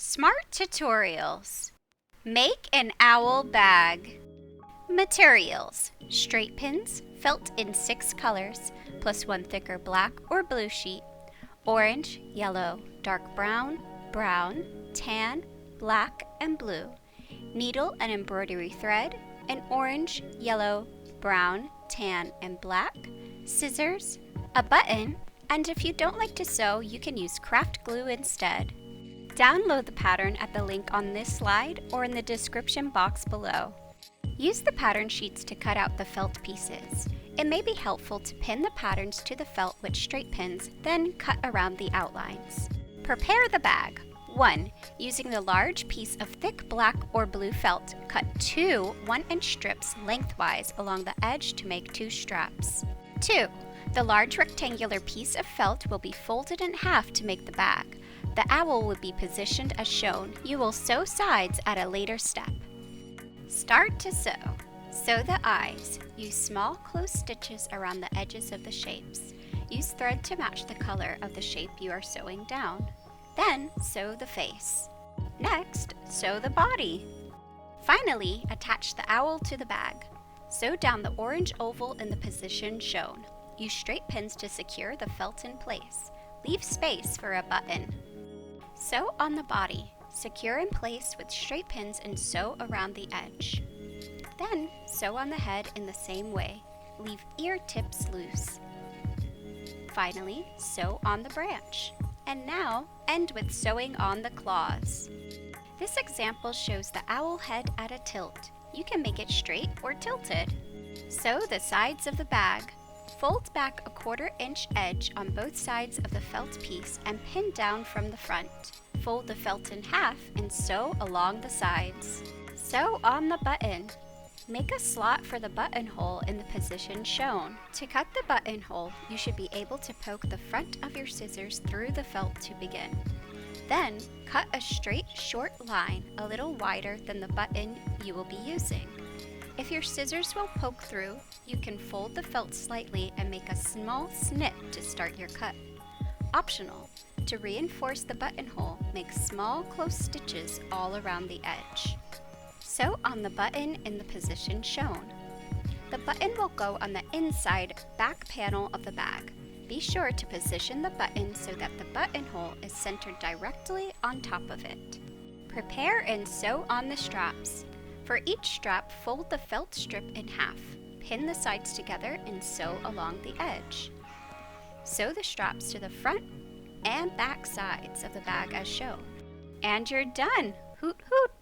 Smart tutorials. Make an owl bag. Materials: straight pins, felt in 6 colors, plus 1 thicker black or blue sheet, orange, yellow, dark brown, brown, tan, black, and blue, needle and embroidery thread, an orange, yellow, brown, tan, and black, scissors, a button, and if you don't like to sew, you can use craft glue instead. Download the pattern at the link on this slide or in the description box below. Use the pattern sheets to cut out the felt pieces. It may be helpful to pin the patterns to the felt with straight pins, then cut around the outlines. Prepare the bag. 1. Using the large piece of thick black or blue felt, cut 2 1-inch strips lengthwise along the edge to make 2 straps. 2. The large rectangular piece of felt will be folded in half to make the bag. The owl will be positioned as shown. You will sew sides at a later step. Start to sew. Sew the eyes. Use small close stitches around the edges of the shapes. Use thread to match the color of the shape you are sewing down. Then sew the face. Next, sew the body. Finally, attach the owl to the bag. Sew down the orange oval in the position shown. Use straight pins to secure the felt in place. Leave space for a button. Sew on the body. Secure in place with straight pins and sew around the edge. Then, sew on the head in the same way. Leave ear tips loose. Finally, sew on the branch. And now, end with sewing on the claws. This example shows the owl head at a tilt. You can make it straight or tilted. Sew the sides of the bag. Fold back a 1/4 inch edge on both sides of the felt piece and pin down from the front. Fold the felt in half and sew along the sides. Sew on the button. Make a slot for the buttonhole in the position shown. To cut the buttonhole, you should be able to poke the front of your scissors through the felt to begin. Then, cut a straight, short line a little wider than the button you will be using. If your scissors will poke through, you can fold the felt slightly and make a small snip to start your cut. Optional. To reinforce the buttonhole, make small close stitches all around the edge. Sew on the button in the position shown. The button will go on the inside back panel of the bag. Be sure to position the button so that the buttonhole is centered directly on top of it. Prepare and sew on the straps. For each strap, fold the felt strip in half. Pin the sides together and sew along the edge. Sew the straps to the front and back sides of the bag as shown. And you're done! Hoot hoot!